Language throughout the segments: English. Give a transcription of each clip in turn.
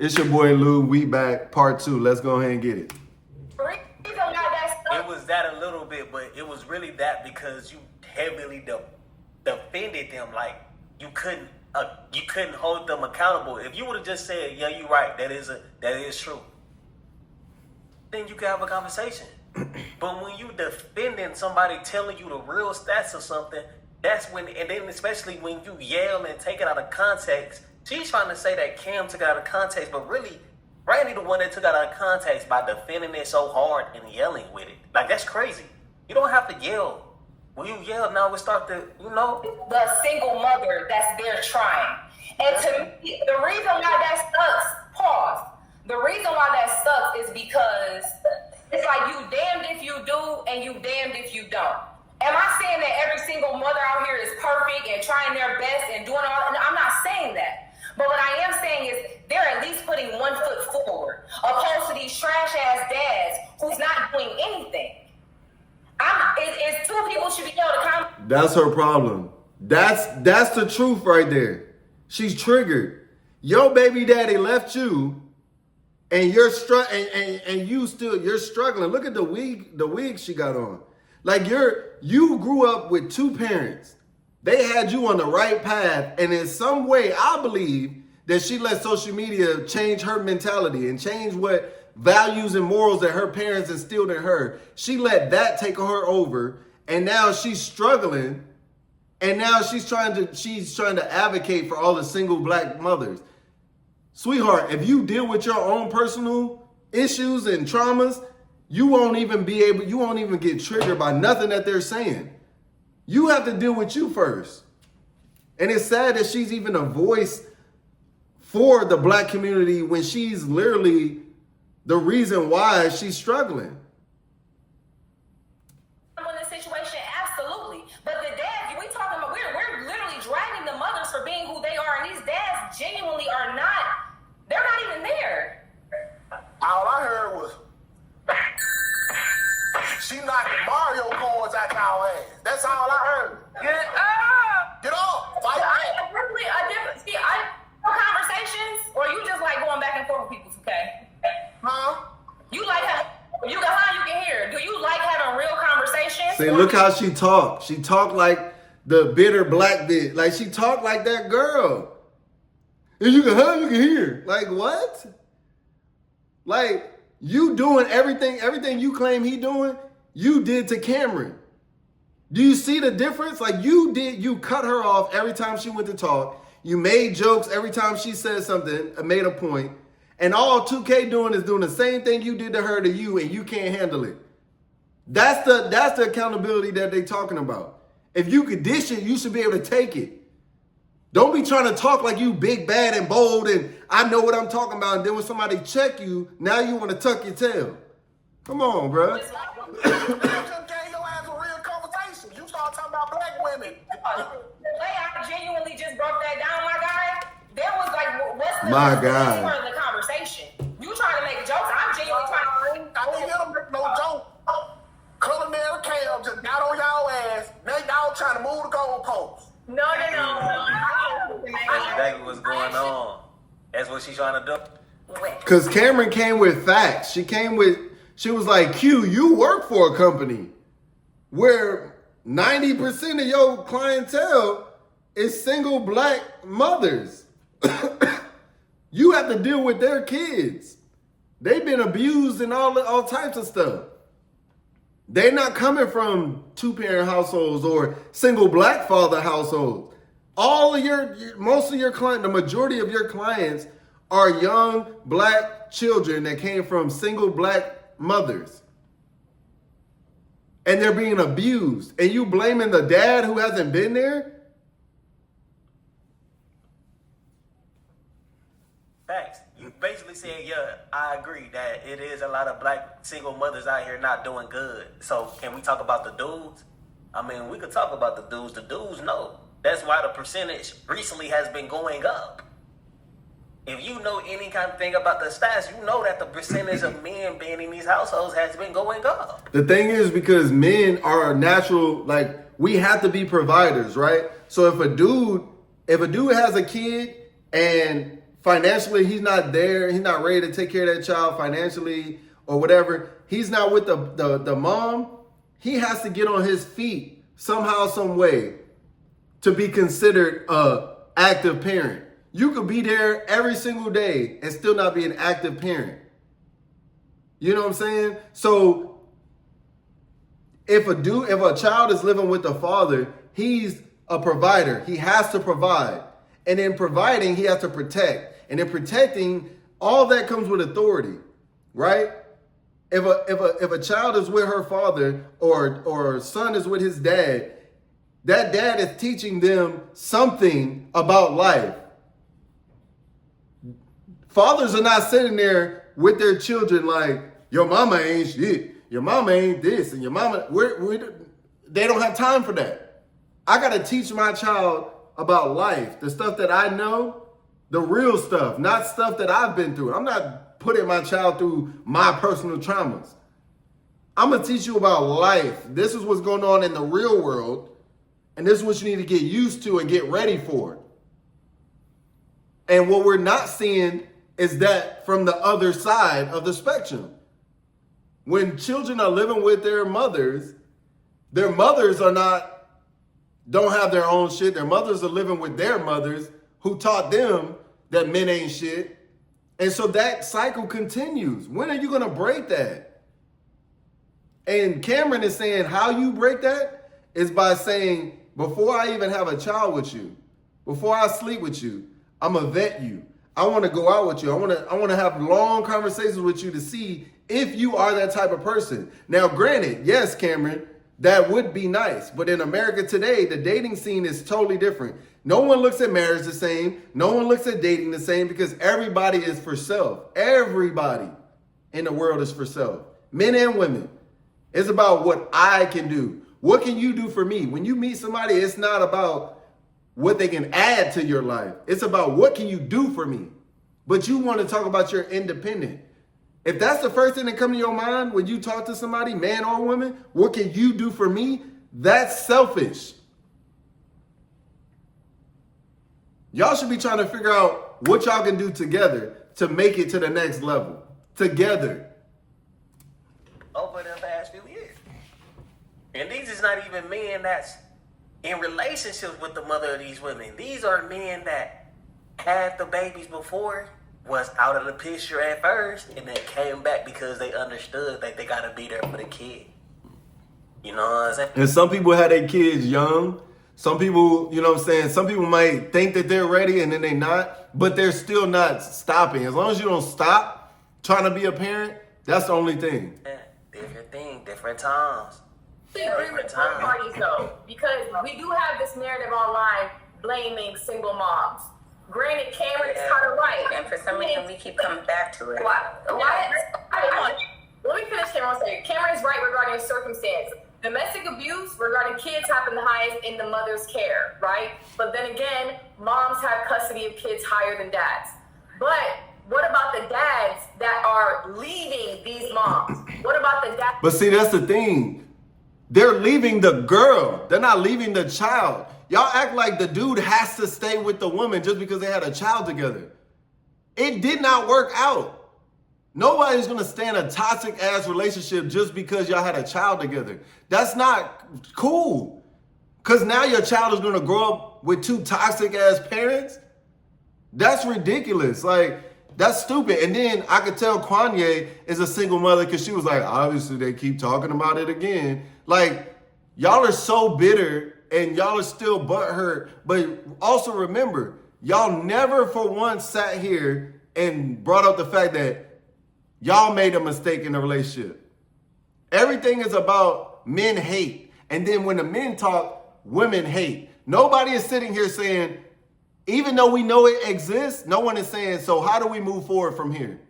It's your boy Lou. We back, part 2. Let's go ahead and get it. It was that a little bit, but it was really that because you heavily defended them. Like you couldn't hold them accountable. If you would have just said, "Yeah, you're right. That is true," then you could have a conversation. But when you defending somebody telling you the real stats or something, that's when, and then especially when you yell and take it out of context. She's trying to say that Cam took it out of context, but really, Randy the one that took it out of context by defending it so hard and yelling with it. Like, that's crazy. You don't have to yell. When you yell, now we start to, The single mother that's there trying. And to me, the reason why that sucks, the reason why that sucks is because it's like you damned if you do and you damned if you don't. Am I saying that every single mother out here is perfect and trying their best and doing all? I'm not saying that. But what I am saying is they're at least putting one foot forward, opposed to these trash-ass dads who's not doing anything. It's two people should be held accountable. That's her problem. That's the truth right there. She's triggered. Your baby daddy left you, and you're you're struggling. Look at the wig she got on. Like you grew up with two parents. They had you on the right path, and in some way, I believe that she let social media change her mentality and change what values and morals that her parents instilled in her. She let that take her over, and now she's struggling, and now she's trying to advocate for all the single black mothers. Sweetheart, if you deal with your own personal issues and traumas, you won't even get triggered by nothing that they're saying. You have to deal with you first. And it's sad that she's even a voice for the black community when she's literally the reason why she's struggling. In this situation, absolutely. But the dads, we talking about, we're literally dragging the mothers for being who they are. And these dads genuinely are not, they're not even there. All I heard was, she knocked Mario cards out y'all ass. That's all I heard. Get up! Get off! Fight back! Conversations, or you just like going back and forth with people, okay? Huh? You like you can hear. Do you like having real conversations? See, look how she talked. She talked like the bitter black bitch. Like she talked like that girl. And you can hear. Like what? Like you doing everything you claim he doing, you did to Cameron. Do you see the difference? Like you cut her off every time she went to talk. You made jokes every time she said something, made a point. And all 2K doing is doing the same thing you did to her to you, and you can't handle it. That's the accountability that they talking about. If you could dish it, you should be able to take it. Don't be trying to talk like you big, bad, and bold, and I know what I'm talking about. And then when somebody check you, now you want to tuck your tail. Come on, bro. You just gave your ass a real conversation. You start talking about black women. The way I genuinely just broke that down, my guy, there was like, what's the part of the conversation? You trying to make jokes. I'm genuinely trying to. I didn't get them make no joke. Culinary Cam just got on y'all ass. Now y'all trying to move the goalposts. No. That's exactly what's going on. That's what she's trying to do. Because Cameron came with facts. She was like, Q, you work for a company where 90% of your clientele is single black mothers. You have to deal with their kids. They've been abused and all types of stuff. They're not coming from two-parent households or single black father households. Most of your clients, the majority of your clients are young black children that came from single black mothers. And they're being abused. And you blaming the dad who hasn't been there? Facts. You basically saying, yeah, I agree that it is a lot of black single mothers out here not doing good. So can we talk about the dudes? I mean, we could talk about the dudes. The dudes know. That's why the percentage recently has been going up. If you know any kind of thing about the stats, you know that the percentage of men being in these households has been going up. The thing is, because men are natural, like, we have to be providers, right? So if a dude has a kid and financially he's not there, he's not ready to take care of that child financially or whatever, he's not with the mom, he has to get on his feet somehow, some way to be considered a active parent. You could be there every single day and still not be an active parent. You know what I'm saying? So if a child is living with the father, he's a provider. He has to provide. And in providing, he has to protect. And in protecting, all that comes with authority, right? If a child is with her father or a son is with his dad, that dad is teaching them something about life. Fathers are not sitting there with their children like, your mama ain't shit, your mama ain't this, and your mama, they don't have time for that. I got to teach my child about life, the stuff that I know, the real stuff, not stuff that I've been through. I'm not putting my child through my personal traumas. I'm going to teach you about life. This is what's going on in the real world, and this is what you need to get used to and get ready for. And what we're not seeing is that from the other side of the spectrum. When children are living with their mothers don't have their own shit. Their mothers are living with their mothers who taught them that men ain't shit. And so that cycle continues. When are you going to break that? And Cameron is saying how you break that is by saying, before I even have a child with you, before I sleep with you, I'm going to vet you. I want to go out with you. I want to have long conversations with you to see if you are that type of person. Now, granted, yes, Cameron, that would be nice. But in America today, the dating scene is totally different. No one looks at marriage the same. No one looks at dating the same because everybody is for self. Everybody in the world is for self. Men and women. It's about what I can do. What can you do for me? When you meet somebody, it's not about what they can add to your life. It's about what can you do for me? But you want to talk about your independent. If that's the first thing that comes to your mind when you talk to somebody, man or woman, what can you do for me? That's selfish. Y'all should be trying to figure out what y'all can do together to make it to the next level. Together. Over the past few years. And these is not even men that's in relationships with the mother of these women. These are men that had the babies before, was out of the picture at first, and then came back because they understood that they got to be there for the kid. You know what I'm saying? And some people had their kids young. Some people, you know what I'm saying? Some people might think that they're ready and then they're not, but they're still not stopping. As long as you don't stop trying to be a parent, that's the only thing. Yeah, different thing, different times. I agree with both parties though, because we do have this narrative online blaming single moms. Granted, Cameron is kind of right, and for some reason we keep coming back to it. Let me finish, Cameron. Cameron is right regarding the circumstance. Domestic abuse regarding kids happen the highest in the mother's care, right? But then again, moms have custody of kids higher than dads. But what about the dads that are leaving these moms? What about the dads? But see, that's the thing. They're leaving the girl. They're not leaving the child. Y'all act like the dude has to stay with the woman just because they had a child together. It did not work out. Nobody's going to stay in a toxic ass relationship just because y'all had a child together. That's not cool. Because now your child is going to grow up with two toxic ass parents. That's ridiculous. Like, that's stupid. And then I could tell Kanye is a single mother because she was like, obviously they keep talking about it again. Like, y'all are so bitter and y'all are still butthurt. But also remember, y'all never for once sat here and brought up the fact that y'all made a mistake in the relationship. Everything is about men hate. And then when the men talk, women hate. Nobody is sitting here saying, even though we know it exists, no one is saying, so how do we move forward from here?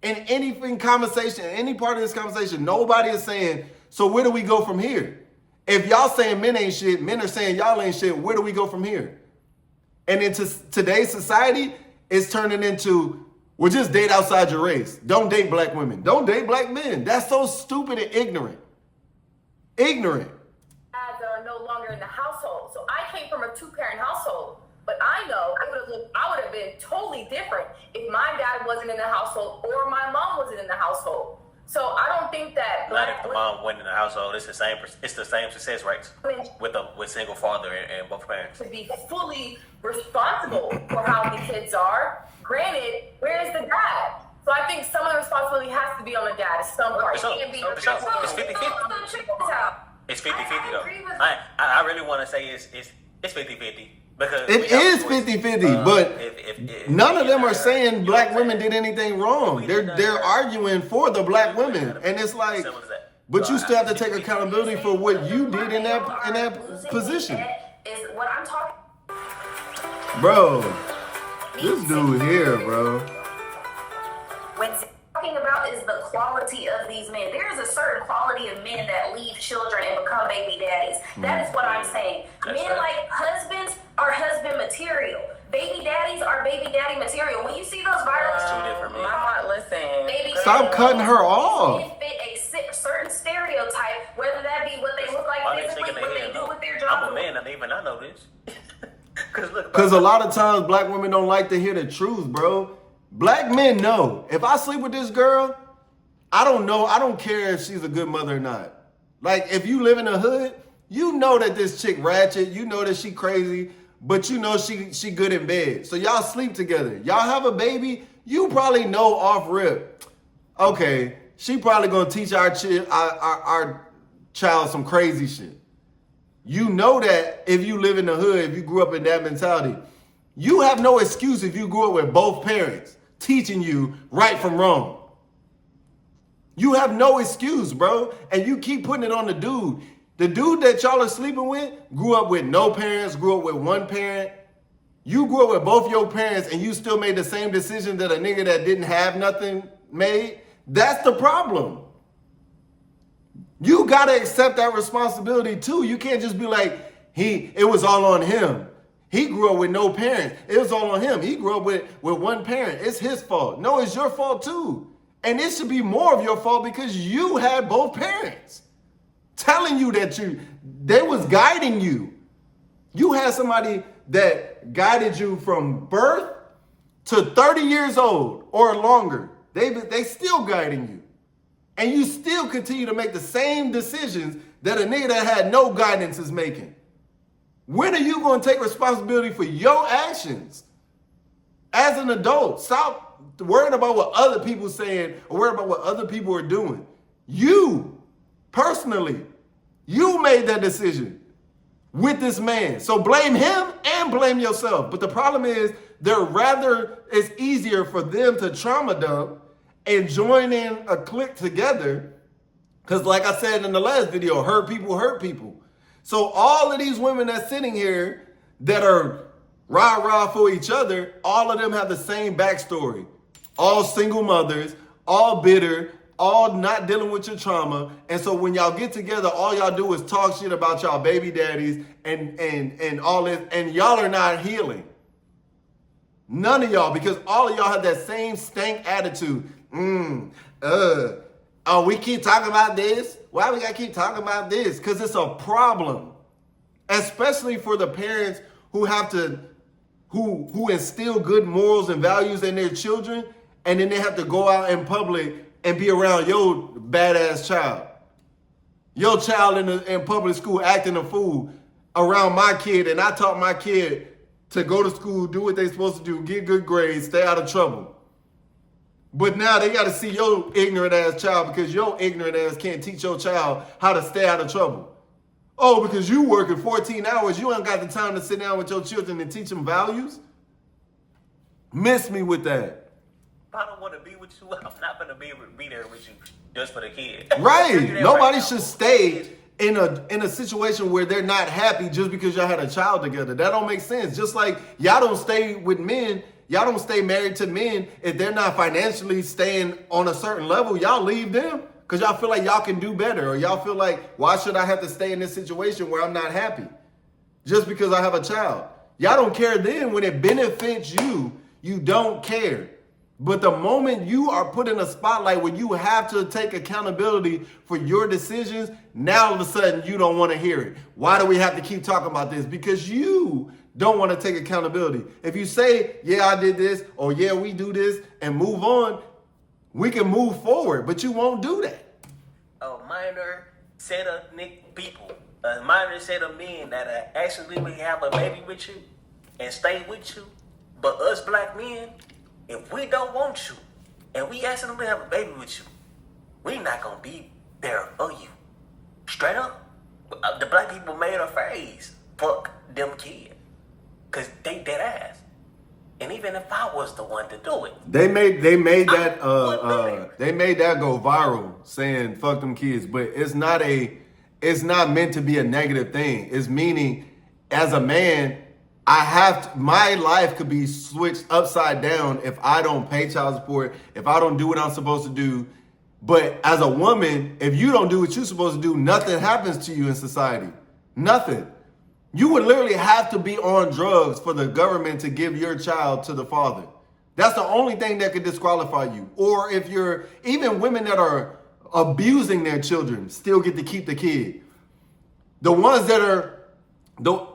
In any conversation, any part of this conversation, nobody is saying, so where do we go from here? If y'all saying men ain't shit, men are saying y'all ain't shit, where do we go from here? And into today's society, it's turning into, well, just date outside your race. Don't date black women. Don't date black men. That's so stupid and ignorant. Ignorant. Dads are no longer in the household. So I came from a two-parent household. But I know I would have been totally different if my dad wasn't in the household or my mom wasn't in the household. So I don't think that not if the mom went in the household. It's the same success rates with single father and both parents. To be fully responsible for how the kids are. Granted, where is the dad? So I think some of the responsibility has to be on the dad at some part. It's 50-50. It's 50-50 though. I really want to say it's 50-50. Because it is 50-50, but if none of them are saying black women did anything wrong. They're arguing for the black women, and it's like, but you still have to take accountability for what you did in that position. Is what I'm talking. Bro, this dude here, bro. What's talking about is the quality of these men. There is a certain quality of men that leave children and become baby daddies. That is what I'm saying. Men like husbands are husband material. Baby daddies are baby daddy material. When you see those viral, two different men. I'm not listening. Stop cutting her off. Fit a certain stereotype, whether that be what they look like physically, what they do with their job. I'm a man, and even I know this. Because a lot of times black women don't like to hear the truth, bro. Black men know. If I sleep with this girl, I don't know. I don't care if she's a good mother or not. Like, if you live in the hood, you know that this chick ratchet. You know that she crazy. But you know she good in bed. So y'all sleep together. Y'all have a baby. You probably know off rip. Okay, she probably going to teach our child some crazy shit. You know that if you live in the hood, if you grew up in that mentality, you have no excuse if you grew up with both parents teaching you right from wrong. You have no excuse, bro. And you keep putting it on the dude. The dude that y'all are sleeping with grew up with no parents, grew up with one parent. You grew up with both your parents and you still made the same decision that a nigga that didn't have nothing made. That's the problem. You gotta accept that responsibility too. You can't just be like, it was all on him. He grew up with no parents. It was all on him. He grew up with one parent. It's his fault. No, it's your fault too. And it should be more of your fault because you had both parents telling you that they was guiding you. You had somebody that guided you from birth to 30 years old or longer. They still guiding you. And you still continue to make the same decisions that a nigga that had no guidance is making. When are you going to take responsibility for your actions as an adult? Stop worrying about what other people are saying or worrying about what other people are doing. You, personally, you made that decision with this man. So blame him and blame yourself. But the problem is, it's easier for them to trauma dump and join in a clique together. Because like I said in the last video, hurt people. So all of these women that's sitting here that are rah-rah for each other, all of them have the same backstory. All single mothers, all bitter, all not dealing with your trauma. And so when y'all get together, all y'all do is talk shit about y'all baby daddies and all this, and y'all are not healing. None of y'all, because all of y'all have that same stank attitude. Oh, we keep talking about this? Why we gotta keep talking about this? Because it's a problem. Especially for the parents who have to, who instill good morals and values in their children, and then they have to go out in public and be around your badass child. Your child in public school acting a fool around my kid, and I taught my kid to go to school, do what they're supposed to do, get good grades, stay out of trouble. But now they got to see your ignorant ass child because your ignorant ass can't teach your child how to stay out of trouble. Oh, because you working 14 hours, you ain't got the time to sit down with your children and teach them values? Miss me with that. If I don't want to be with you, I'm not going to be there with you just for the kid. Right. Nobody should stay in a situation where they're not happy just because y'all had a child together. That don't make sense. Just like y'all don't stay with men, y'all don't stay married to men if they're not financially staying on a certain level. Y'all leave them because y'all feel like y'all can do better, or y'all feel like, why should I have to stay in this situation where I'm not happy just because I have a child? Y'all don't care then. When it benefits you, you don't care. But the moment you are put in a spotlight where you have to take accountability for your decisions, now all of a sudden you don't want to hear it. Why do we have to keep talking about this? Because you don't want to take accountability. If you say, yeah, I did this, or yeah, we do this, and move on, we can move forward, but you won't do that. A minor set of people, a minor set of men that actually have a baby with you and stay with you. But us black men, if we don't want you and we accidentally have a baby with you, we not gonna be there for you. Straight up. The black people made a phrase, fuck them kids. Cause they dead ass. And even if I was the one to do it. They made that go viral saying fuck them kids, but it's not meant to be a negative thing. It's meaning as a man, my life could be switched upside down if I don't pay child support, if I don't do what I'm supposed to do. But as a woman, if you don't do what you're supposed to do, nothing happens to you in society. Nothing. You would literally have to be on drugs for the government to give your child to the father. That's the only thing that could disqualify you. Or if even women that are abusing their children still get to keep the kid. The ones that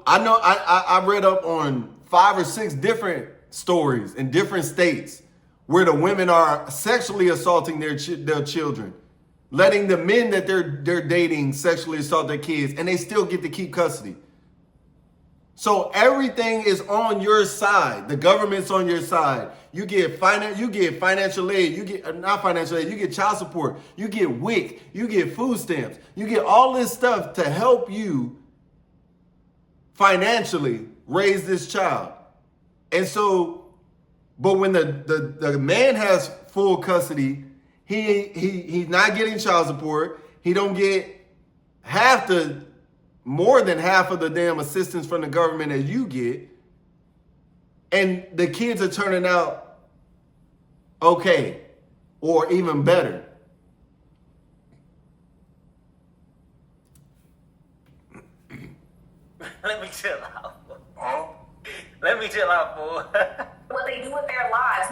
I read up on 5 or 6 different stories in different states where the women are sexually assaulting their children, letting the men that they're dating sexually assault their kids, and they still get to keep custody. So everything is on your side. The government's on your side. You get financial aid. You get not financial aid. You get child support. You get WIC. You get food stamps. You get all this stuff to help you financially raise this child. And so, but when the man has full custody, he's not getting child support. He don't get more than half of the damn assistance from the government that you get. And the kids are turning out okay or even better. Let me chill out. Let me chill out, boy. What they do with their lives.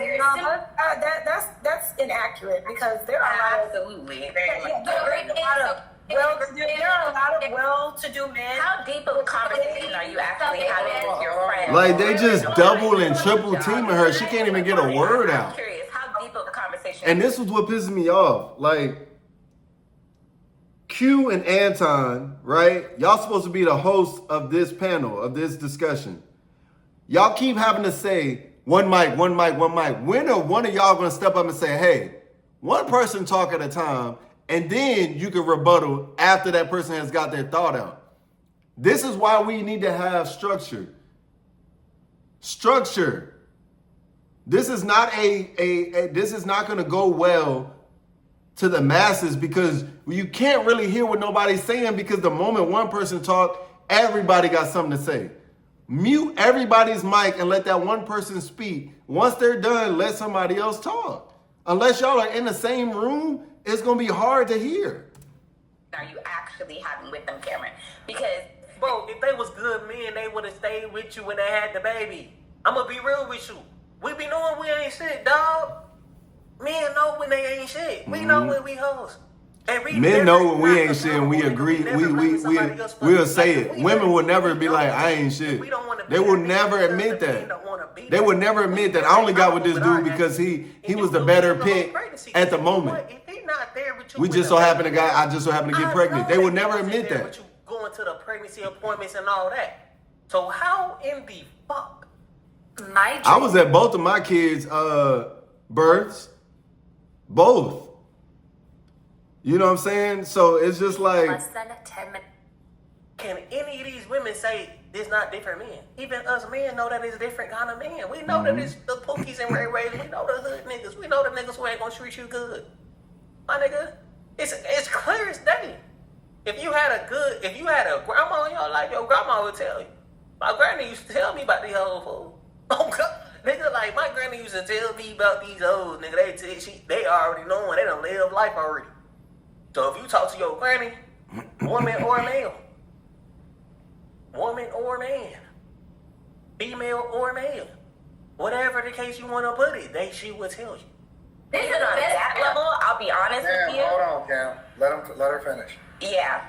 That's inaccurate because there are Absolutely. there are a lot of well-to-do men. How deep of a conversation are you actually having with your friends? Like they just double and triple teaming her. She can't even get a word out. I'm curious, how deep of a conversation? And this was what pisses me off. Like Q and Anton, right? Y'all supposed to be the hosts of this panel, of this discussion. Y'all keep having to say one mic, one mic, one mic. When are one of y'all gonna step up and say, hey, one person talk at a time, and then you can rebuttal after that person has got their thought out. This is why we need to have structure. Structure. This is not this is not gonna go well to the masses because you can't really hear what nobody's saying because the moment one person talk, everybody got something to say. Mute everybody's mic and let that one person speak. Once they're done, let somebody else talk. Unless y'all are in the same room, it's going to be hard to hear. Are you actually having with them, Cameron? Because, bro, if they was good men, they would have stayed with you when they had the baby. I'm going to be real with you. We be knowing we ain't shit, dog. Men know when they ain't shit. We know when we hoes. Men know when we ain't shit and we agree. We'll say it. Women will never be like, I ain't shit. They will never admit that. They would never admit that I only got with this dude because he was the better pick at the moment. We just so happen to I just so happen to get pregnant. They would never admit that. Going to the pregnancy appointments and all that. So how in the fuck? I was at both of my kids' births. Both. You know what I'm saying? So it's just like... Less than 10 minutes. Can any of these women say it's not different men? Even us men know that it's different kind of men. We know that it's the Pookies and Ray Rays. We know the hood niggas. We know the niggas who ain't gonna treat you good. My nigga, it's clear as day. If you had a grandma in your life, your grandma would tell you. My granny used to tell me about these hoes, fool. Oh God. Nigga, like my granny used to tell me about these hoes, nigga. They already knowing. They done live life already. So if you talk to your granny, woman or male, woman or man, female or male, whatever the case you want to put it, she will tell you. This is on that level, I'll be honest with you. Hold on, Cam. Let her finish. Yeah.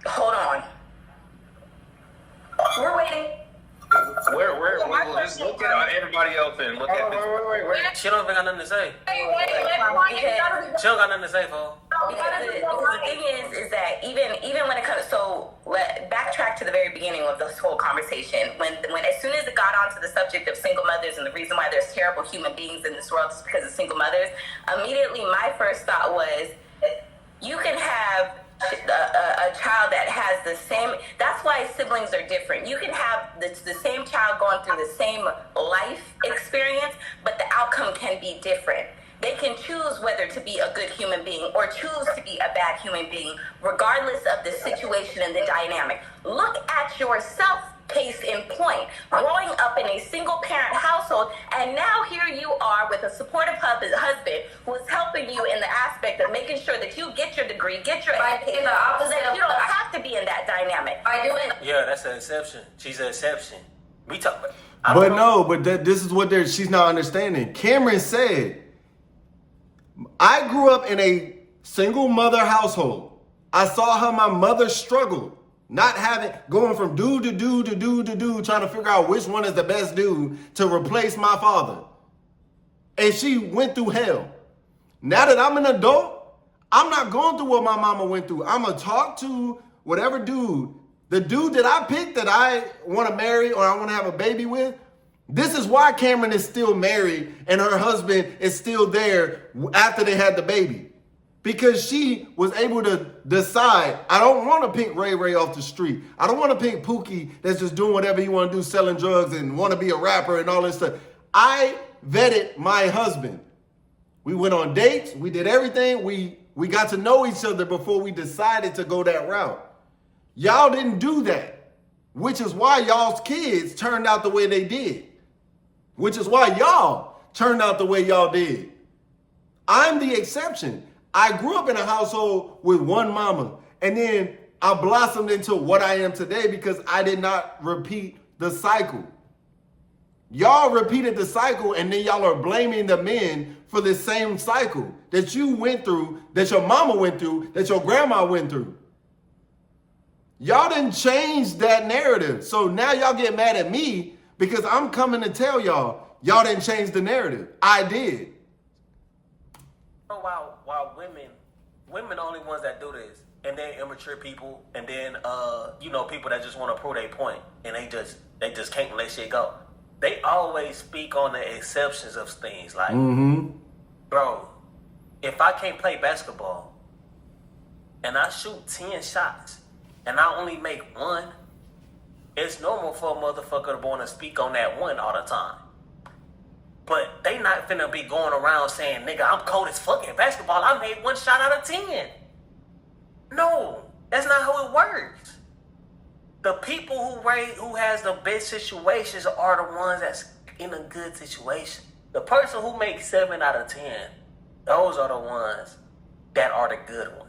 Hold on. We're waiting. Just look at everybody else and look at this. Wait. She don't even got nothing to say. She don't got nothing to say, Paul. Because the thing is that even when it comes, so backtrack to the very beginning of this whole conversation. When as soon as it got onto the subject of single mothers and the reason why there's terrible human beings in this world is because of single mothers, immediately my first thought was, you can have a child that has the same. That's why siblings are different. You can have the same child going through the same life experience, but the outcome can be different. They can choose whether to be a good human being or choose to be a bad human being, regardless of the situation and the dynamic. Look at yourself, case in point. Growing up in a single parent household, and now here you are with a supportive husband who is helping you in the aspect of making sure that you get your degree, get your education, so that you don't have to be in that dynamic. Yeah, that's an exception. She's an exception. We talk This is what she's not understanding. Cameron said, I grew up in a single mother household. I saw how my mother struggled, going from dude to dude to dude to dude, trying to figure out which one is the best dude to replace my father. And she went through hell. Now that I'm an adult, I'm not going through what my mama went through. I'm going to talk to whatever dude, the dude that I picked that I want to marry or I want to have a baby with. This is why Cameron is still married and her husband is still there after they had the baby. Because she was able to decide, I don't want to pick Ray Ray off the street. I don't want to pick Pookie that's just doing whatever he want to do, selling drugs and want to be a rapper and all this stuff. I vetted my husband. We went on dates. We did everything. We got to know each other before we decided to go that route. Y'all didn't do that, which is why y'all's kids turned out the way they did. Which is why y'all turned out the way y'all did. I'm the exception. I grew up in a household with one mama, and then I blossomed into what I am today because I did not repeat the cycle. Y'all repeated the cycle, and then y'all are blaming the men for the same cycle that you went through, that your mama went through, that your grandma went through. Y'all didn't change that narrative. So now y'all get mad at me because I'm coming to tell y'all didn't change the narrative. I did. While women are only ones that do this, and then immature people, and then people that just want to prove their point, and they just can't let shit go. They always speak on the exceptions of things like, bro, if I can't play basketball and I shoot 10 shots and I only make one, it's normal for a motherfucker to want to speak on that one all the time. But they not finna be going around saying, nigga, I'm cold as fuck in basketball. I made one shot out of 10. No, that's not how it works. The people who has the best situations are the ones that's in a good situation. The person who makes 7 out of 10, those are the ones that are the good one.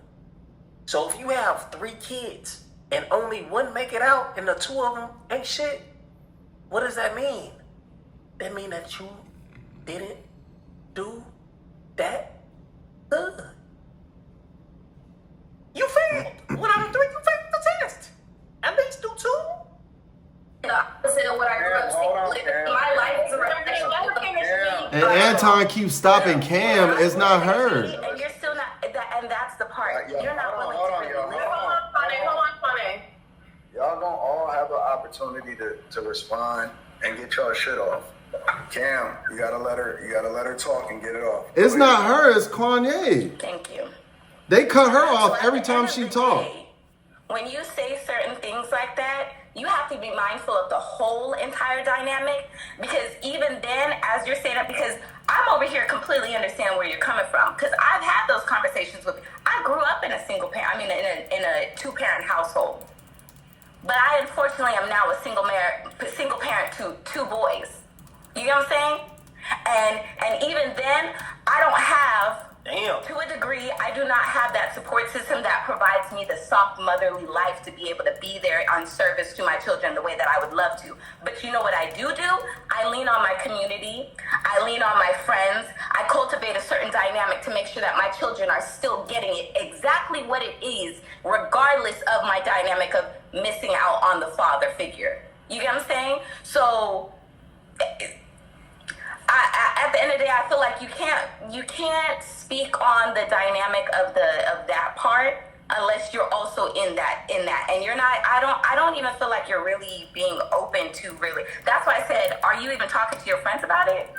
So if you have 3 kids and only one make it out and the 2 of them ain't shit, what does that mean? That mean that you didn't do that good. You failed. 1 out of 3, you failed the test. At least do 2. The opposite of what I grew up seeing. My life is a reflection. And Anton keeps stopping Cam. It's not her. And you're still not, and that's the part. You're not willing to really live. Hold on. Y'all gonna all have an opportunity to respond and get y'all shit off. Cam, you gotta let her talk and get it off. It's not her, it's Kanye. Thank you. They cut her off every time she talks. When you say certain things like that, you have to be mindful of the whole entire dynamic, because even then, as you're saying that, because I'm over here completely understand where you're coming from, because I've had those conversations with, I grew up in a single parent, in a 2-parent household, but I unfortunately am now a single parent to 2 boys. You know what I'm saying? And even then, I don't have, to a degree, I do not have that support system that provides me the soft motherly life to be able to be there on service to my children the way that I would love to. But you know what I do? I lean on my community. I lean on my friends. I cultivate a certain dynamic to make sure that my children are still getting it exactly what it is, regardless of my dynamic of missing out on the father figure. You get what I'm saying? So at the end of the day, I feel like you can't speak on the dynamic of that part unless you're also in that, and you're not. I don't even feel like you're really being open to really. That's why I said, are you even talking to your friends about it?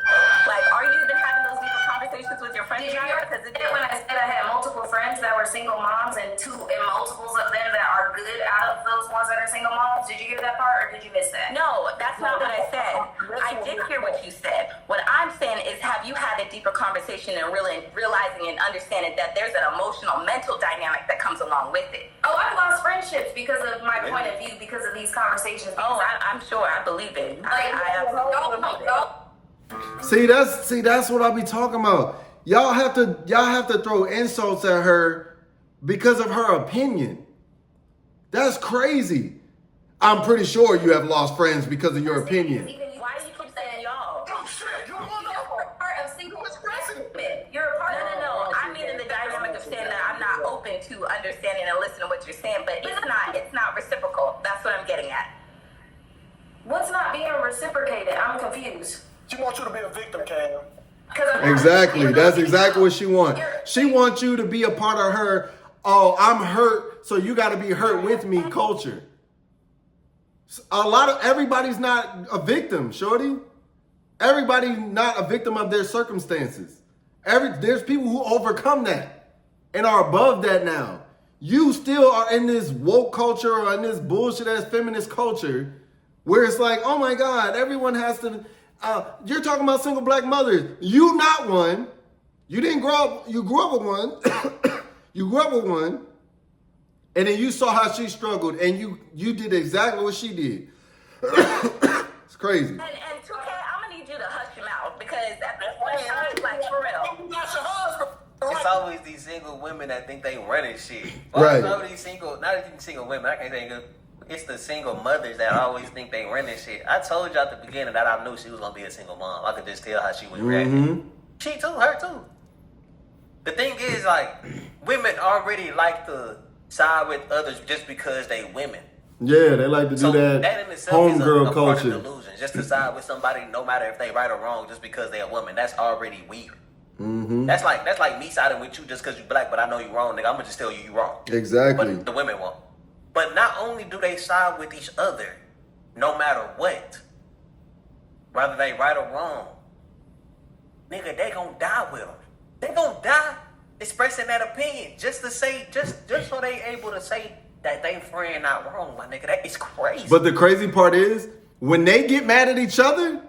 Like, are you even having those deeper conversations with your friends about it? Because when I said I had multiple friends that were single moms and multiples of them that are good out of those ones that are single moms, did you hear that part or did you miss that? No, that's not what I said. I did hear what you said. What I'm saying is, have you had a deeper conversation and really realizing and understanding that there's an emotional, mental dynamic that comes along with it? Oh, I've lost friendships because of my point of view, because of these conversations. Oh, I'm sure. I believe it. I absolutely believe it. See, that's what I be talking about. Y'all have to throw insults at her because of her opinion. That's crazy. I'm pretty sure you have lost friends because of your opinion. Why do you keep saying y'all? Oh shit, you're part of single men. You're a part of No. I mean, in the dynamic of saying that I'm not open to understanding and listening to what you're saying, but it's not reciprocal. That's what I'm getting at. What's not being reciprocated? I'm confused. She wants you to be a victim, Cam. Exactly. That's exactly what she wants. She wants you to be a part of her, oh, I'm hurt, so you got to be hurt with me culture. Everybody's not a victim, shorty. Everybody's not a victim of their circumstances. There's people who overcome that and are above that now. You still are in this woke culture or in this bullshit ass feminist culture where it's like, oh my God, everyone has to. You're talking about single black mothers. You not one. You didn't grow up. You grew up with one. You grew up with one. And then you saw how she struggled, and you did exactly what she did. It's crazy. And 2K, I'm gonna need you to hush your mouth because at this point, I'm like, for real. It's always these single women that think they running shit. Right. All these not even single women. I can't say it's the single mothers that always think they running shit. I told you at the beginning that I knew she was gonna be a single mom. I could just tell how she was reacting. She too, her too. The thing is, like, women already like to side with others just because they women. Yeah, they like to do that in itself is homegirl a culture. part of delusion. Just to side with somebody, no matter if they right or wrong, just because they're a woman. That's already weird. Mm-hmm. That's like me siding with you just because you black, but I know you wrong, nigga. I'm gonna just tell you wrong. Exactly. But the women won't. But not only do they side with each other, no matter what, whether they right or wrong, nigga, they gonna die with them. They gonna die expressing that opinion just to say, just so they able to say that they friend not wrong, my nigga. That is crazy. But the crazy part is, when they get mad at each other,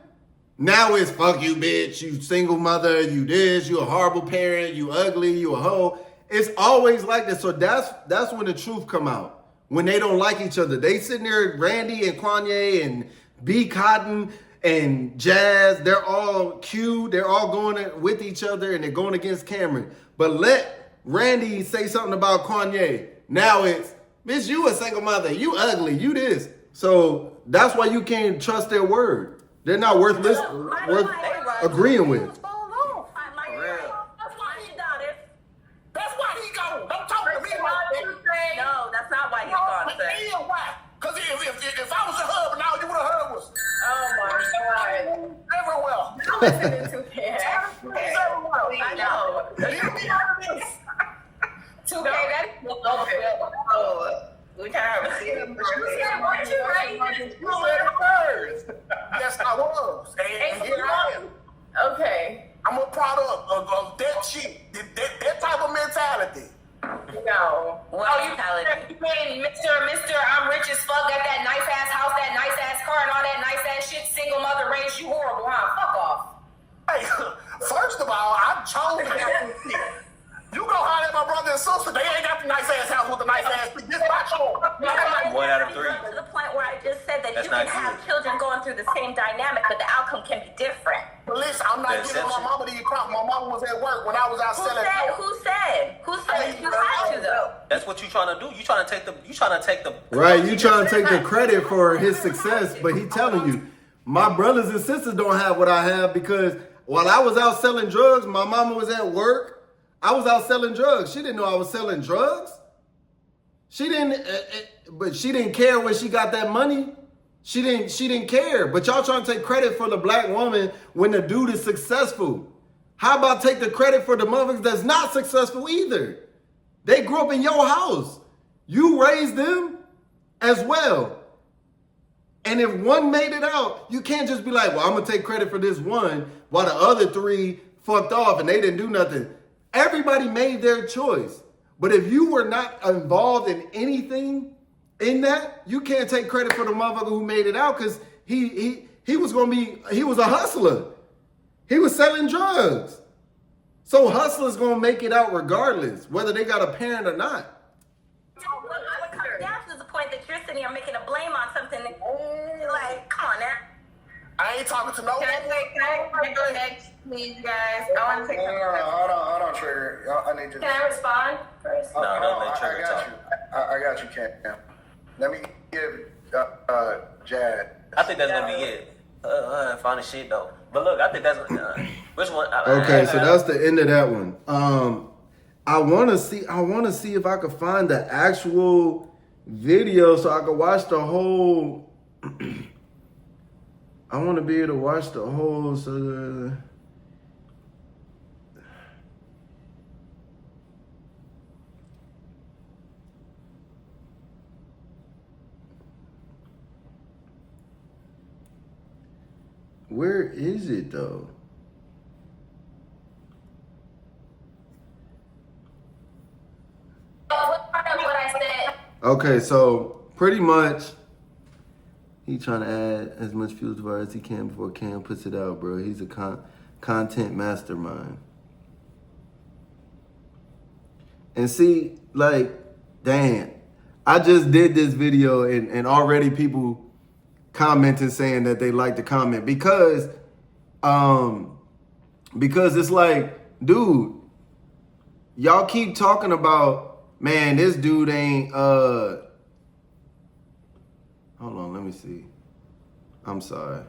now it's fuck you, bitch, you single mother, you this, you a horrible parent, you ugly, you a hoe. It's always like this. So that's when the truth come out. When they don't like each other. They sitting there, Randy and Kanye and B Cotton and Jazz, they're all cute. They're all going with each other and they're going against Cameron. But let Randy say something about Kanye. Now it's, bitch, you a single mother. You ugly. You this. So that's why you can't trust their word. They're not worth agreeing with. That's why he gone. Don't talk to me about that. No, that's not why he's gone, sir. Why? Because if I was a husband, all you would have heard was, Oh my God. everywhere. I'm listening to him. I know. We can have a seat. You said it first. Yes, I was. And here I am. Okay. I'm a product of that shit. That type of mentality. No. What You mentality? mean, Mr. I'm rich as fuck, got that nice ass house, that nice ass car, and all that nice ass shit. Single mother raised you horrible, huh? Fuck off. Hey, first of all, I chose to have this shit. You go holler at my brother and sister, they ain't got the nice ass house with the nice ass shit. This my choice. 1 out of 3. To the point where I just said that That's you can not have good. children going through the same dynamic, but the outcome can be different. But listen, I'm not giving my mama these props. My mama was at work when I was out selling Who said you had to though? That's what you trying to do. You trying to take the. Right, you trying to take the credit for his success, but he telling you, my brothers and sisters don't have what I have because while I was out selling drugs, my mama was at work. I was out selling drugs. She didn't know I was selling drugs. She didn't, but she didn't care where she got that money. She didn't care. But y'all trying to take credit for the black woman when the dude is successful. How about take the credit for the motherfuckers that's not successful either? They grew up in your house. You raised them as well. And if one made it out, you can't just be like, well, I'm going to take credit for this one while the other three fucked off and they didn't do nothing. Everybody made their choice. But if you were not involved in anything in that, you can't take credit for the motherfucker who made it out because he was a hustler. He was selling drugs. So hustlers going to make it out regardless, whether they got a parent or not. I would come down to the point that you're sitting here making a blame on something. Like, come on now. I ain't talking to no Can I go next, please, guys? I want to take some. Hold on, Trigger. I need to. Can I respond first? No, don't let I Trigger got talk. you. I got you, Cam. Let me give Jad. I think that's gonna be it. Funny shit though. But look, I think that's which one? Okay, so that's the end of that one. I want to see if I could find the actual video so I could watch the whole. I want to be able to watch the whole. So where is it though? What part of what I said? Okay, so pretty much he trying to add as much fuel to the fire as he can before Cam puts it out, bro. He's a content mastermind. And see, like, damn, I just did this video and already people commenting saying that they like the comment because it's like, dude, y'all keep talking about, man, this dude ain't hold on, let me see. I'm sorry.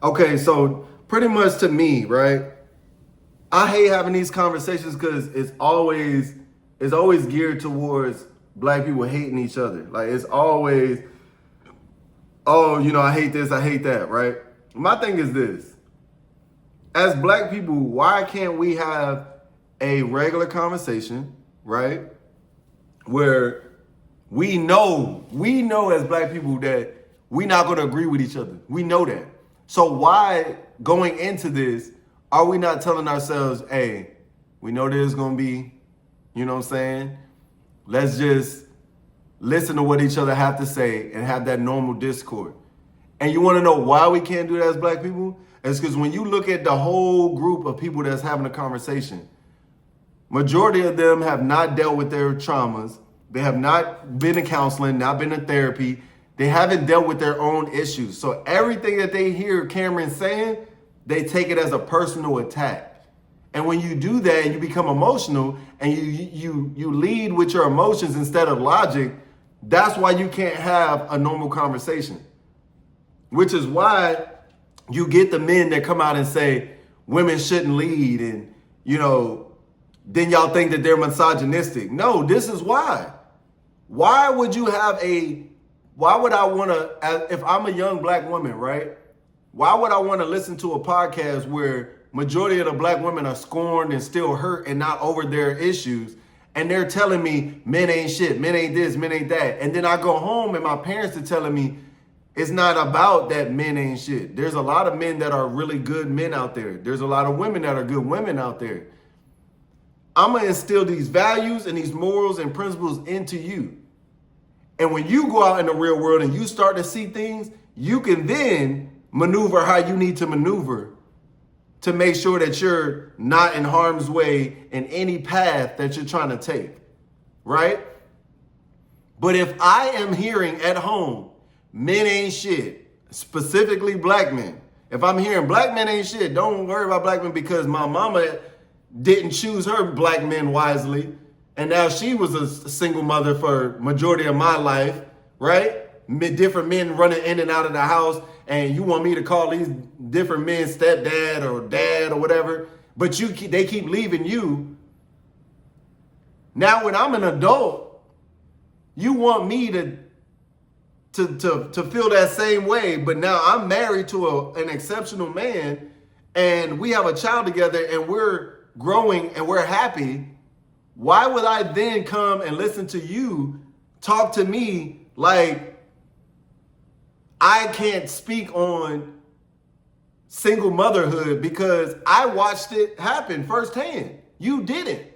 Okay, so pretty much to me, right? I hate having these conversations because it's always geared towards black people hating each other. Like it's always, oh, you know, I hate this, I hate that, right? My thing is this. As black people, why can't we have a regular conversation, right? Where we know as black people that we're not going to agree with each other. We know that. So why going into this, are we not telling ourselves, hey, we know there's going to be, you know what I'm saying? Let's just listen to what each other have to say and have that normal discord. And you want to know why we can't do that as black people? It's because when you look at the whole group of people that's having a conversation, majority of them have not dealt with their traumas. They have not been in counseling, not been in therapy. They haven't dealt with their own issues. So everything that they hear Cameron saying, they take it as a personal attack. And when you do that and you become emotional and you lead with your emotions instead of logic, that's why you can't have a normal conversation. Which is why you get the men that come out and say women shouldn't lead and, you know, then y'all think that they're misogynistic. No, this is why. Why would I want to, if I'm a young black woman, right? Why would I want to listen to a podcast where majority of the black women are scorned and still hurt and not over their issues? And they're telling me men ain't shit, men ain't this, men ain't that. And then I go home and my parents are telling me it's not about that men ain't shit. There's a lot of men that are really good men out there. There's a lot of women that are good women out there. I'm going to instill these values and these morals and principles into you. And when you go out in the real world and you start to see things, you can then maneuver how you need to maneuver to make sure that you're not in harm's way in any path that you're trying to take, right? But if I am hearing at home, men ain't shit, specifically black men. If I'm hearing black men ain't shit, don't worry about black men because my mama didn't choose her black men wisely. And now she was a single mother for majority of my life, right? Different men running in and out of the house. And you want me to call these different men stepdad or dad or whatever. But they keep leaving you. Now when I'm an adult, you want me to to feel that same way, but now I'm married to an exceptional man and we have a child together and we're growing and we're happy, why would I then come and listen to you talk to me like I can't speak on single motherhood because I watched it happen firsthand? You didn't.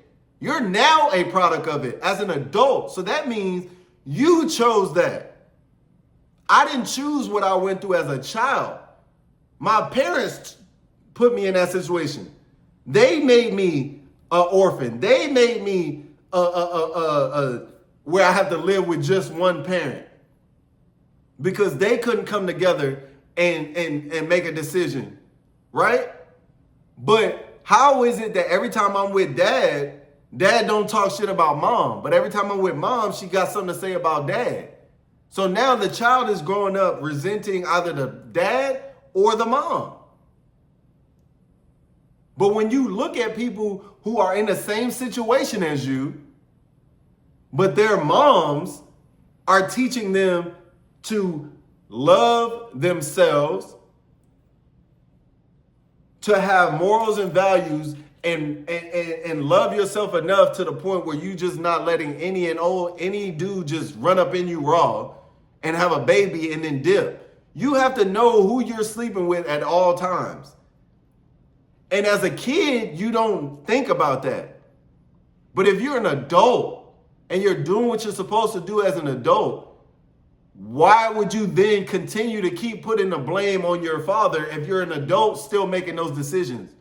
You're now a product of it as an adult. So that means you chose that. I didn't choose what I went through as a child. My parents put me in that situation. They made me an orphan. They made me where I have to live with just one parent because they couldn't come together and make a decision, right? But how is it that every time I'm with dad don't talk shit about mom, but every time I'm with mom, she got something to say about dad? So now the child is growing up resenting either the dad or the mom. But when you look at people who are in the same situation as you, but their moms are teaching them to love themselves, to have morals and values, and love yourself enough to the point where you just not letting any dude just run up in you raw and have a baby and then dip. You have to know who you're sleeping with at all times. And as a kid, you don't think about that. But if you're an adult and you're doing what you're supposed to do as an adult, why would you then continue to keep putting the blame on your father if you're an adult still making those decisions?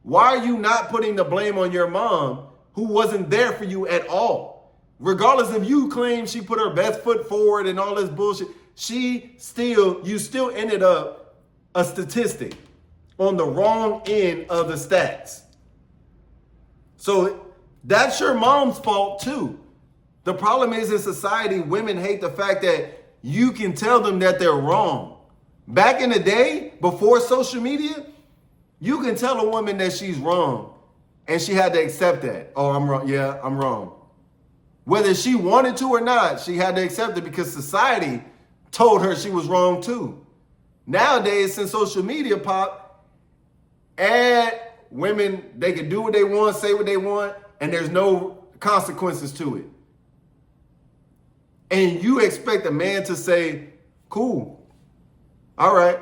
Why are you not putting the blame on your mom who wasn't there for you at all? Regardless if you claim she put her best foot forward and all this bullshit, you still ended up a statistic on the wrong end of the stats. So that's your mom's fault too. The problem is in society, women hate the fact that you can tell them that they're wrong. Back in the day, before social media, you can tell a woman that she's wrong and she had to accept that. Oh, I'm wrong. Yeah, I'm wrong. Whether she wanted to or not, she had to accept it because society told her she was wrong too. Nowadays, since social media popped, women, they can do what they want, say what they want, and there's no consequences to it. And you expect a man to say, cool, all right.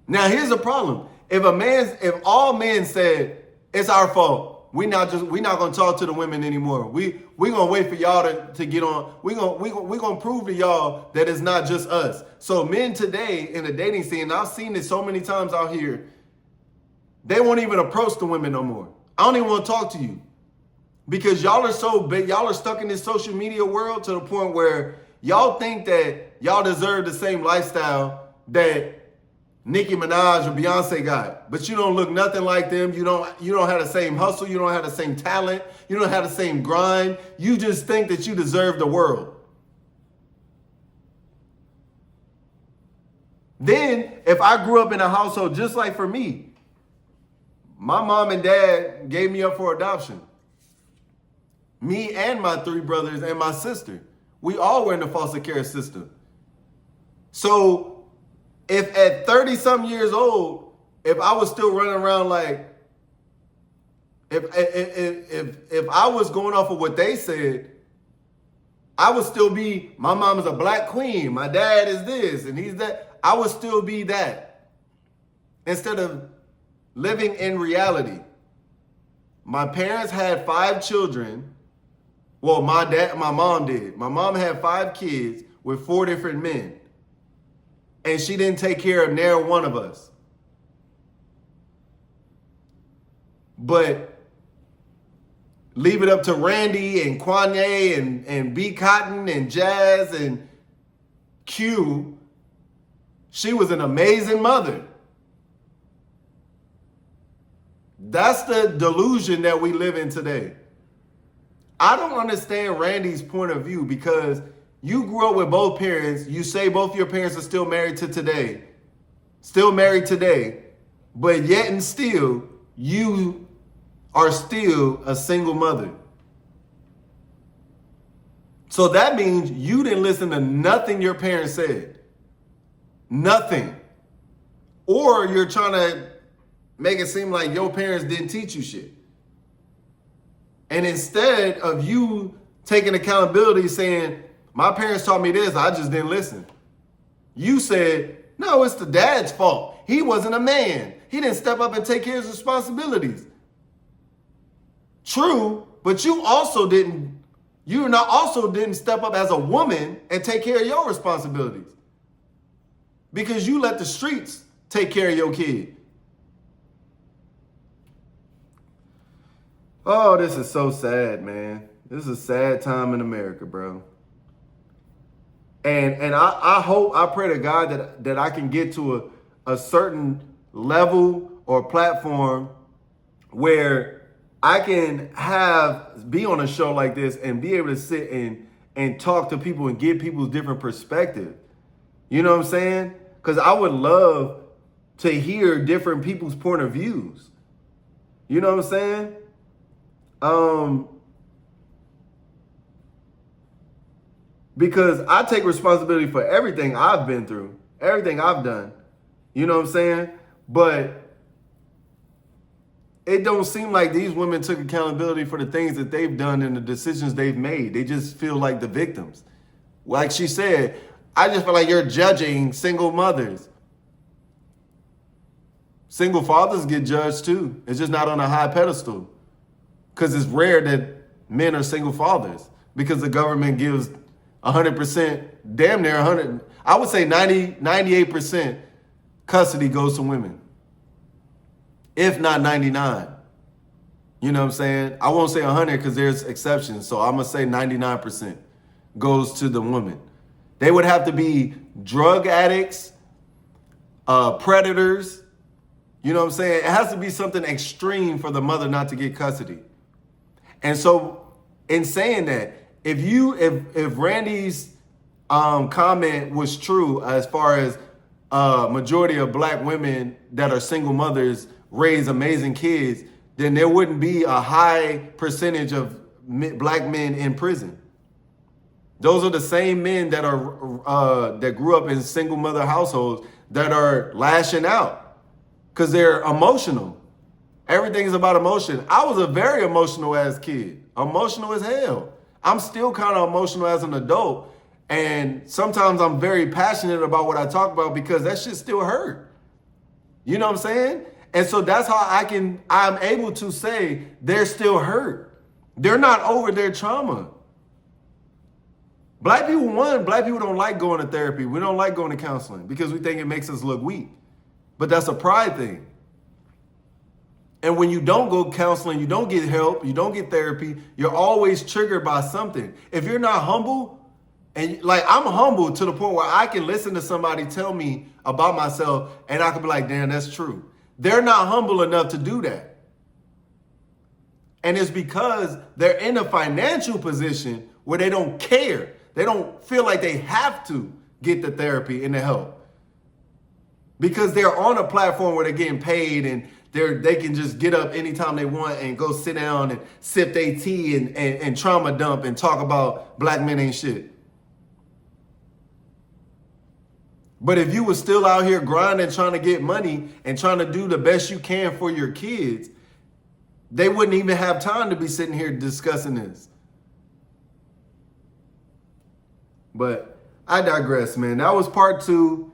Now here's the problem. If all men said it's our fault, we're not gonna talk to the women anymore. We gonna wait for y'all to get on. We gonna prove to y'all that it's not just us. So men today in the dating scene, and I've seen this so many times out here, they won't even approach the women no more. I don't even want to talk to you because y'all are so big. Y'all are stuck in this social media world to the point where y'all think that y'all deserve the same lifestyle that Nicki Minaj or Beyonce got, but you don't look nothing like them. You don't have the same hustle. You don't have the same talent. You don't have the same grind. You just think that you deserve the world. Then, if I grew up in a household just like for me, my mom and dad gave me up for adoption. Me and my 3 brothers and my sister, we all were in the foster care system. So if at 30-something years old, if I was still running around like, if I was going off of what they said, I would still be, my mom is a black queen, my dad is this, and he's that. I would still be that. Instead of living in reality. My parents had 5 children. Well, my mom did. My mom had 5 kids with 4 different men. And she didn't take care of near one of us. But leave it up to Randy and Kwanye and B Cotton and Jazz and Q. She was an amazing mother. That's the delusion that we live in today. I don't understand Randy's point of view because you grew up with both parents. You say both your parents are still married to today. Still married today. But yet and still, you are still a single mother. So that means you didn't listen to nothing your parents said. Nothing. Or you're trying to make it seem like your parents didn't teach you shit. And instead of you taking accountability saying, my parents taught me this, I just didn't listen. You said, no, it's the dad's fault. He wasn't a man. He didn't step up and take care of his responsibilities. True, but you also didn't step up as a woman and take care of your responsibilities. Because you let the streets take care of your kid. Oh, this is so sad, man. This is a sad time in America, bro. And I pray to God that I can get to a certain level or platform where I can be on a show like this and be able to sit and talk to people and give people's different perspective. You know what I'm saying? Because I would love to hear different people's point of views. You know what I'm saying? Because I take responsibility for everything I've been through, everything I've done. You know what I'm saying? But it don't seem like these women took accountability for the things that they've done and the decisions they've made. They just feel like the victims. Like she said, I just feel like you're judging single mothers. Single fathers get judged too. It's just not on a high pedestal. Because it's rare that men are single fathers. Because the government gives 100%, damn near 100, I would say 98% custody goes to women. If not 99. You know what I'm saying? I won't say 100 because there's exceptions. So I'm going to say 99% goes to the woman. They would have to be drug addicts, predators. You know what I'm saying? It has to be something extreme for the mother not to get custody. And so in saying that, if Randy's comment was true as far as majority of black women that are single mothers raise amazing kids, then there wouldn't be a high percentage of black men in prison. Those are the same men that are that grew up in single mother households that are lashing out because they're emotional. Everything's about emotion. I was a very emotional ass kid, emotional as hell. I'm still kind of emotional as an adult. And sometimes I'm very passionate about what I talk about because that shit still hurt. You know what I'm saying? And so that's how I'm able to say they're still hurt. They're not over their trauma. Black people don't like going to therapy. We don't like going to counseling because we think it makes us look weak. But that's a pride thing. And when you don't go counseling, you don't get help, you don't get therapy, you're always triggered by something. If you're not humble, and like I'm humble to the point where I can listen to somebody tell me about myself and I can be like, damn, that's true. They're not humble enough to do that. And it's because they're in a financial position where they don't care. They don't feel like they have to get the therapy and the help. Because they're on a platform where they're getting paid and they can just get up anytime they want and go sit down and sip their tea and trauma dump and talk about black men ain't shit. But if you were still out here grinding, trying to get money and trying to do the best you can for your kids, they wouldn't even have time to be sitting here discussing this. But I digress, man. That was part 2.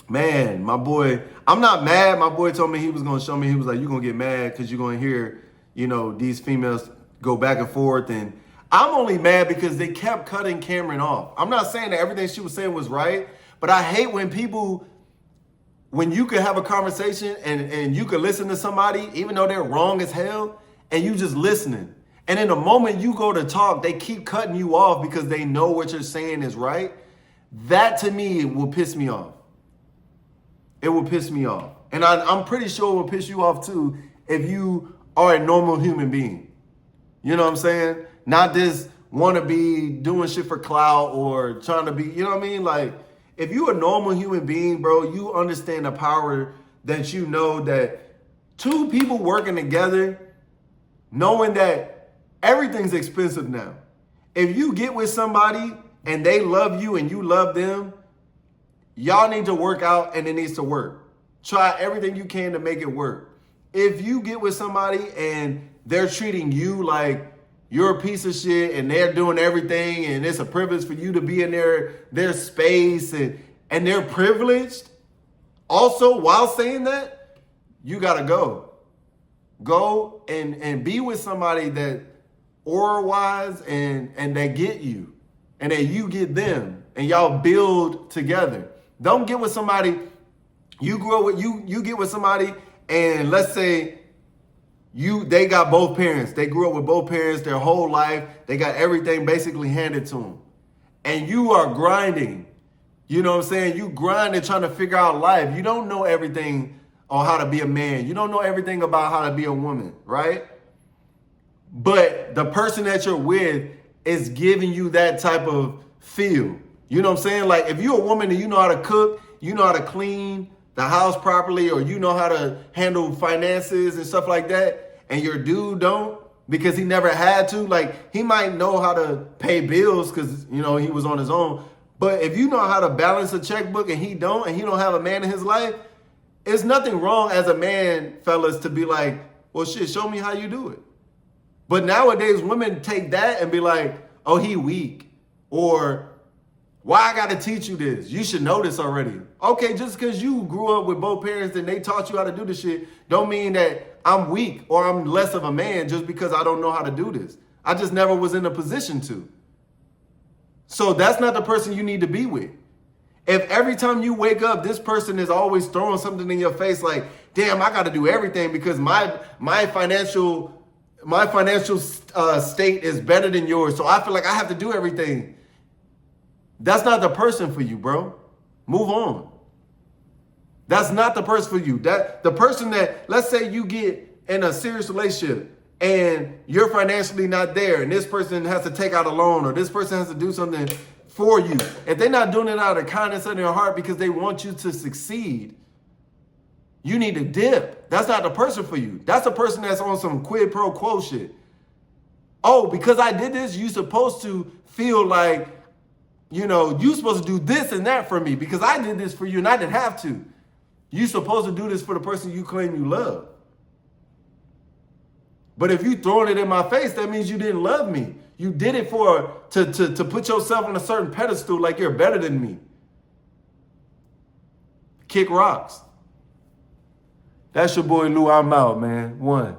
Man, my boy, I'm not mad. My boy told me he was going to show me. He was like, you're going to get mad because you're going to hear, these females go back and forth. And I'm only mad because they kept cutting Cameron off. I'm not saying that everything she was saying was right, but I hate when you could have a conversation and you could listen to somebody, even though they're wrong as hell, and you just listening. And in the moment you go to talk, they keep cutting you off because they know what you're saying is right. That to me will piss me off. It will piss me off. And I'm pretty sure it will piss you off too if you are a normal human being. You know what I'm saying? Not this want to be doing shit for clout or trying to be, you know what I mean? Like, if you're a normal human being, bro, you understand the power that you know that two people working together, knowing that Everything's expensive now. If you get with somebody and they love you and you love them, y'all need to work out and it needs to work. Try everything you can to make it work. If you get with somebody and they're treating you like you're a piece of shit and they're doing everything and it's a privilege for you to be in their space and they're privileged, also while saying that, you gotta go. Go and be with somebody that aura-wise and that get you and that you get them and y'all build together. Don't get with somebody, you get with somebody and let's say they got both parents. They grew up with both parents their whole life. They got everything basically handed to them. And you are grinding. You know what I'm saying? You grinding trying to figure out life. You don't know everything on how to be a man. You don't know everything about how to be a woman, right? But the person that you're with is giving you that type of feel. You know what I'm saying? Like if you're a woman and you know how to cook, you know how to clean the house properly, or you know how to handle finances and stuff like that, and your dude don't because he never had to, like he might know how to pay bills because, you know, he was on his own. But if you know how to balance a checkbook and he don't have a man in his life, it's nothing wrong as a man, fellas, to be like, well, shit, show me how you do it. But nowadays, women take that and be like, oh, he weak. Or why I got to teach you this? You should know this already. Okay, just because you grew up with both parents and they taught you how to do this shit don't mean that I'm weak or I'm less of a man just because I don't know how to do this. I just never was in a position to. So that's not the person you need to be with. If every time you wake up, this person is always throwing something in your face like, damn, I got to do everything because my financial state is better than yours. So I feel like I have to do everything. That's not the person for you, bro. Move on. That's not the person for you. The person that, let's say you get in a serious relationship and you're financially not there and this person has to take out a loan or this person has to do something for you. If they're not doing it out of kindness in their heart because they want you to succeed, you need to dip. That's not the person for you. That's a person that's on some quid pro quo shit. Oh, because I did this, you're supposed to feel like, you know, you're supposed to do this and that for me because I did this for you and I didn't have to. You're supposed to do this for the person you claim you love. But if you throwing it in my face, that means you didn't love me. You did it to put yourself on a certain pedestal like you're better than me. Kick rocks. That's your boy Lou. I'm out, man. One.